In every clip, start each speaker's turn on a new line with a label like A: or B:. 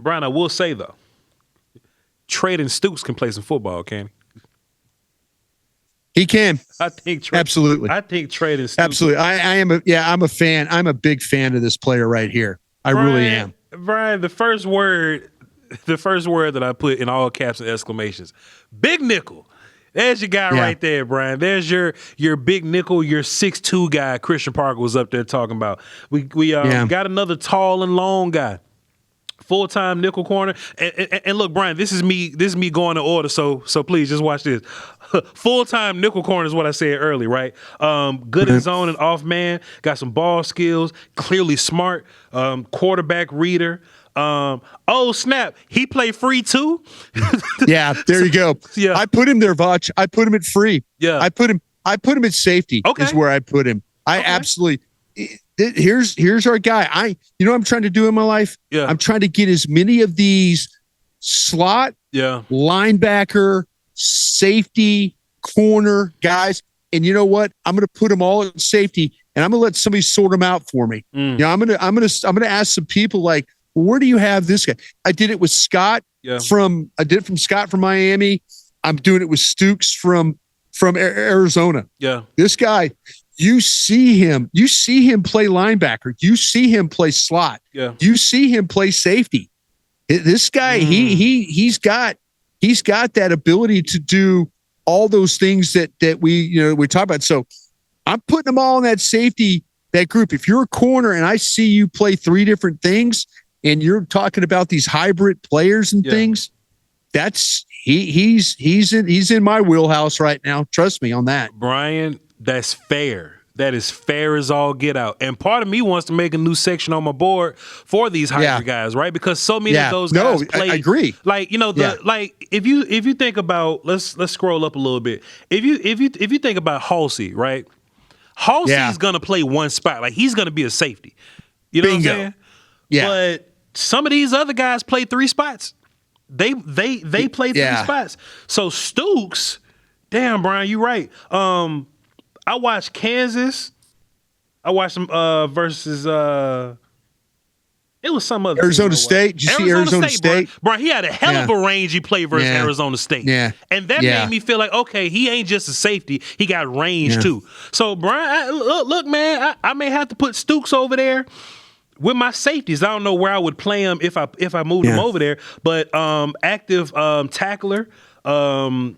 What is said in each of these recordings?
A: Brian, I will say though, Traden Stoops can play some football, can
B: he? He can.
A: I think
B: absolutely.
A: I think Traden Stoops.
B: Absolutely. I'm a fan. I'm a big fan of this player right here. I really am.
A: Brian, the first word that I put in all caps and exclamations, big nickel. There's your guy right there, Brian. There's your big nickel, your 6'2" guy. Christian Parker was up there talking about. We got another tall and long guy. Full-time nickel corner. And look, Brian, this is me going in order, so please just watch this. Full-time nickel corner is what I said earlier, right? Good in zone and off man, got some ball skills, clearly smart, quarterback reader. Oh snap, he played free too.
B: Yeah, there you go. Yeah, I put him there, VOCH. I put him at free.
A: Yeah,
B: I put him at safety.
A: Okay,
B: is where I put him. I absolutely. Here's our guy. You know what I'm trying to do in my life?
A: Yeah,
B: I'm trying to get as many of these slot, linebacker, safety, corner guys. And you know what? I'm going to put them all in safety, and I'm going to let somebody sort them out for me. You know, I'm going to ask some people like, where do you have this guy? I did it with Scott from Scott from Miami. I'm doing it with Stukes from Arizona.
A: Yeah.
B: This guy, you see him play linebacker. You see him play slot.
A: Yeah.
B: You see him play safety. This guy, he's got that ability to do all those things that we talk about. So I'm putting them all in that safety, that group. If you're a corner and I see you play three different things, and you're talking about these hybrid players and things, that's he's in my wheelhouse right now. Trust me on that.
A: Brian, that's fair. That is fair as all get out. And part of me wants to make a new section on my board for these hybrid guys, right? Because so many of those guys play.
B: I agree.
A: Like, like if you think about, let's scroll up a little bit. If you think about Halsey, right? Halsey's gonna play one spot. Like he's gonna be a safety. You know what I'm saying?
B: Yeah.
A: But some of these other guys play three spots. They play three spots. So Stukes, damn, Brian, you right. I watched Kansas. I watched them versus it was some other
B: Arizona State. Did you see Arizona State?
A: Bro, he had a hell of a range he played versus Arizona State.
B: Yeah.
A: And that made me feel like, okay, he ain't just a safety. He got range too. So, Brian, look, man, I may have to put Stukes over there with my safeties. I don't know where I would play him if I moved him over there, but active tackler. He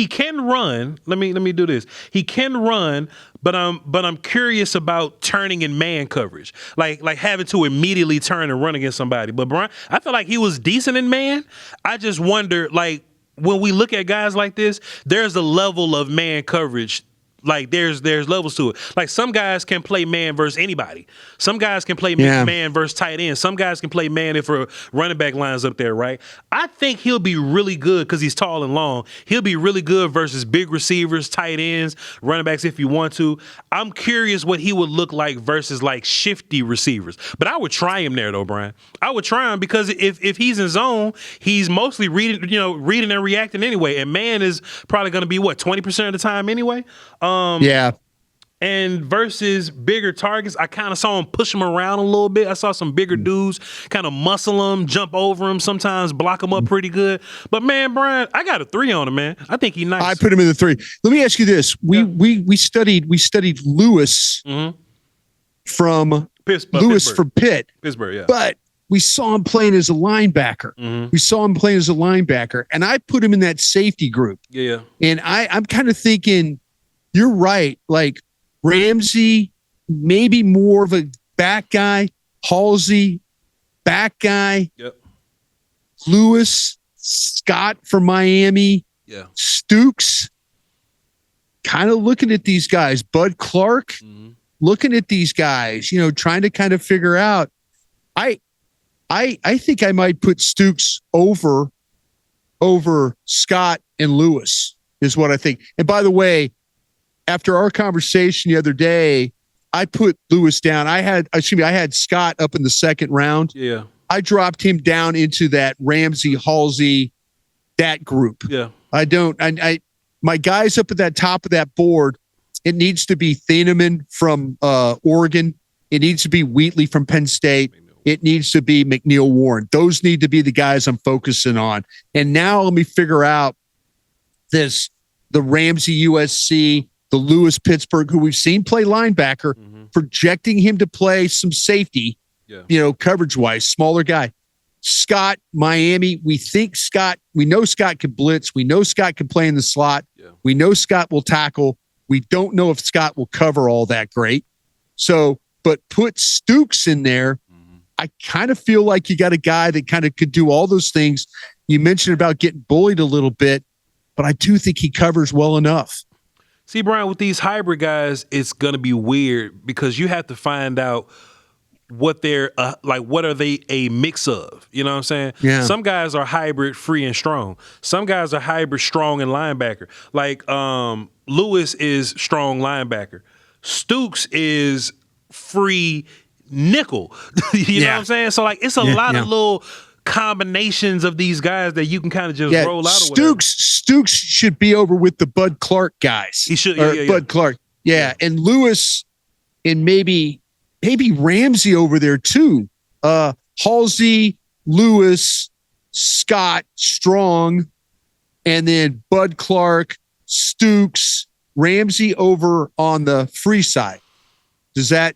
A: can run. Let me do this. He can run, but I'm curious about turning in man coverage, like having to immediately turn and run against somebody. But Brian, I feel like he was decent in man. I just wonder, like when we look at guys like this, there's a level of man coverage. Like there's levels to it. Like some guys can play man versus anybody. Some guys can play man versus tight end. Some guys can play man if a running back lines up there, right? I think he'll be really good because he's tall and long. He'll be really good versus big receivers, tight ends, running backs if you want to. I'm curious what he would look like versus like shifty receivers. But I would try him there though, Brian. I would try him because if he's in zone, he's mostly reading and reacting anyway. And man is probably going to be 20% of the time anyway. And versus bigger targets, I kind of saw him push him around a little bit. I saw some bigger dudes kind of muscle him, jump over him, sometimes block him up pretty good. But man, Brian, I got a 3 on him, man. I think he's nice.
B: I put him in the 3. Let me ask you this: we studied Lewis from
A: Pittsburgh.
B: from Pitt, but we saw him playing as a linebacker. And I put him in that safety group.
A: Yeah.
B: And I'm kind of thinking, you're right. Like Ramsey, maybe more of a back guy. Halsey, back guy.
A: Yep.
B: Lewis, Scott from Miami.
A: Yeah.
B: Stukes. Kind of looking at these guys. Bud Clark. Looking at these guys, trying to kind of figure out. I think I might put Stukes over Scott and Lewis is what I think. And by the way, after our conversation the other day, I put Lewis down. I had Scott up in the second round.
A: Yeah.
B: I dropped him down into that Ramsey, Halsey, that group.
A: Yeah.
B: My guys up at that top of that board, it needs to be Thieneman from Oregon. It needs to be Wheatley from Penn State. it needs to be McNeil Warren. Those need to be the guys I'm focusing on. And now let me figure out the Ramsey USC, the Lewis Pittsburgh, who we've seen play linebacker, projecting him to play some safety, coverage wise, smaller guy. Scott, Miami, we know Scott can blitz. We know Scott can play in the slot. Yeah. We know Scott will tackle. We don't know if Scott will cover all that great. So, but put Stukes in there. I kind of feel like you got a guy that kind of could do all those things. You mentioned about getting bullied a little bit, but I do think he covers well enough.
A: See, Brian, with these hybrid guys, it's going to be weird because you have to find out what they're what are they a mix of? You know what I'm saying?
B: Yeah.
A: Some guys are hybrid, free and strong. Some guys are hybrid, strong and linebacker. Like Lewis is strong linebacker. Stukes is free nickel. You know what I'm saying? So it's a lot of little combinations of these guys that you can kind of just roll out.
B: Stukes should be over with the Bud Clark guys.
A: He should.
B: Bud Clark. Yeah, and Lewis, and maybe Ramsey over there too. Halsey, Lewis, Scott, Strong, and then Bud Clark, Stukes, Ramsey over on the free side. Is that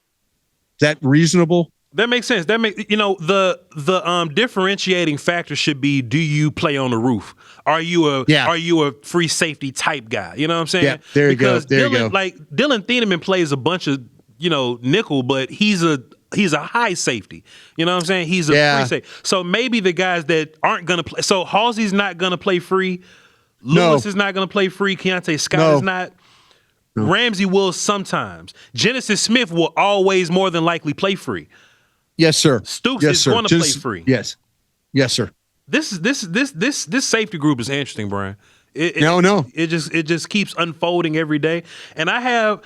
B: reasonable?
A: That makes sense. That makes the differentiating factor should be: do you play on the roof? Are you a free safety type guy? You know what I'm saying?
B: Yeah, there you go. There you go.
A: Like Dylan Thieneman plays a bunch of nickel, but he's a high safety. You know what I'm saying? He's a free safety. So maybe the guys that aren't gonna play. So Halsey's not gonna play free. Lewis is not gonna play free. Keontae Scott is not. No. Ramsey will sometimes. Genesis Smith will always more than likely play free.
B: Yes, sir.
A: Stooks is going to play free.
B: Yes, sir.
A: This safety group is interesting, Brian. It just keeps unfolding every day. And I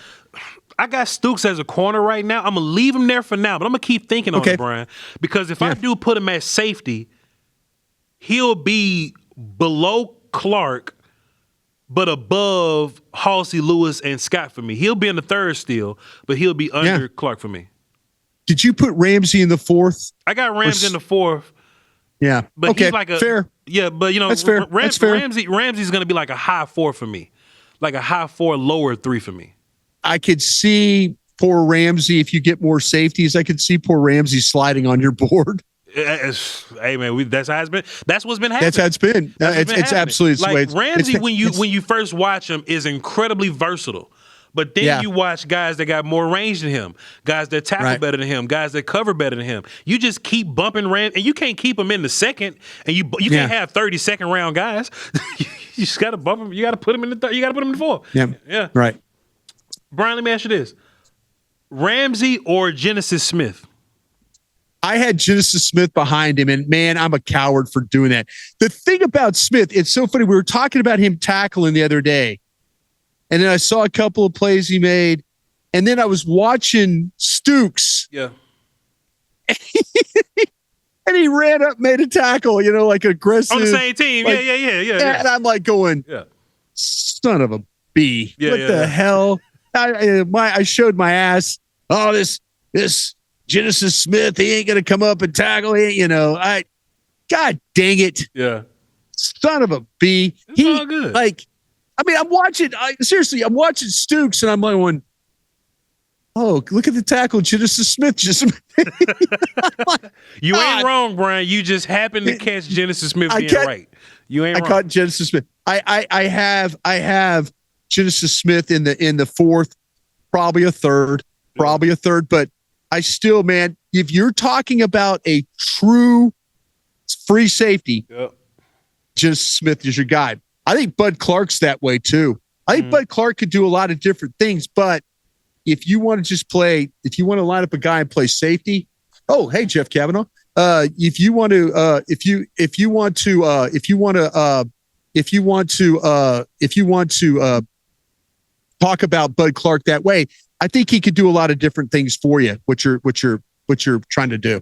A: got Stooks as a corner right now. I'm gonna leave him there for now, but I'm gonna keep thinking on it, Brian, because if I do put him at safety, he'll be below Clark, but above Halsey, Lewis, and Scott for me. He'll be in the third still, but he'll be under Clark for me.
B: Did you put Ramsey in the fourth?
A: I got Ramsey in the fourth.
B: Yeah.
A: But he's like
B: fair.
A: Yeah, but
B: that's fair. That's fair.
A: Ramsey's going to be like a high 4 for me. Like a high 4, lower 3 for me.
B: I could see poor Ramsey, if you get more safeties, I could see poor Ramsey sliding on your board.
A: Hey man, that's how it's been. That's what's been happening.
B: That's how it's been. It's absolutely
A: like Ramsey. When you first watch him, is incredibly versatile. But then you watch guys that got more range than him, guys that tackle better than him, guys that cover better than him. You just keep bumping Ramsey, and you can't keep him in the second, and you can't have 32nd round guys. You just got to bump him. You got to put him in the third. You got to put him in the fourth. Yeah.
B: Right.
A: Brian, let me ask you this: Ramsey or Genesis Smith?
B: I had Genesis Smith behind him, and man, I'm a coward for doing that. The thing about Smith, it's so funny. We were talking about him tackling the other day, and then I saw a couple of plays he made, and then I was watching Stukes.
A: Yeah.
B: And he ran up, made a tackle, like aggressive.
A: On the same team.
B: Like,
A: yeah.
B: And I'm like going, son of a B. What the hell? I showed my ass. Oh, this Genesis Smith, he ain't gonna come up and tackle it. God dang it.
A: Yeah.
B: Son of a B.
A: It's all good.
B: I'm watching Stukes, and I'm going, oh, look at the tackle Genesis Smith just made.
A: You ain't wrong, Brian. You just happened to catch Genesis Smith being right. You ain't wrong.
B: I caught Genesis Smith. I have Genesis Smith in the fourth, probably a third, but I still, man, if you're talking about a true free safety, Genesis Smith is your guy. I think Bud Clark's that way too. I think Bud Clark could do a lot of different things, but if you want to line up a guy and play safety, oh, hey, Jeff Kavanaugh. If you want to talk about Bud Clark that way, I think he could do a lot of different things for you, what you're trying to do.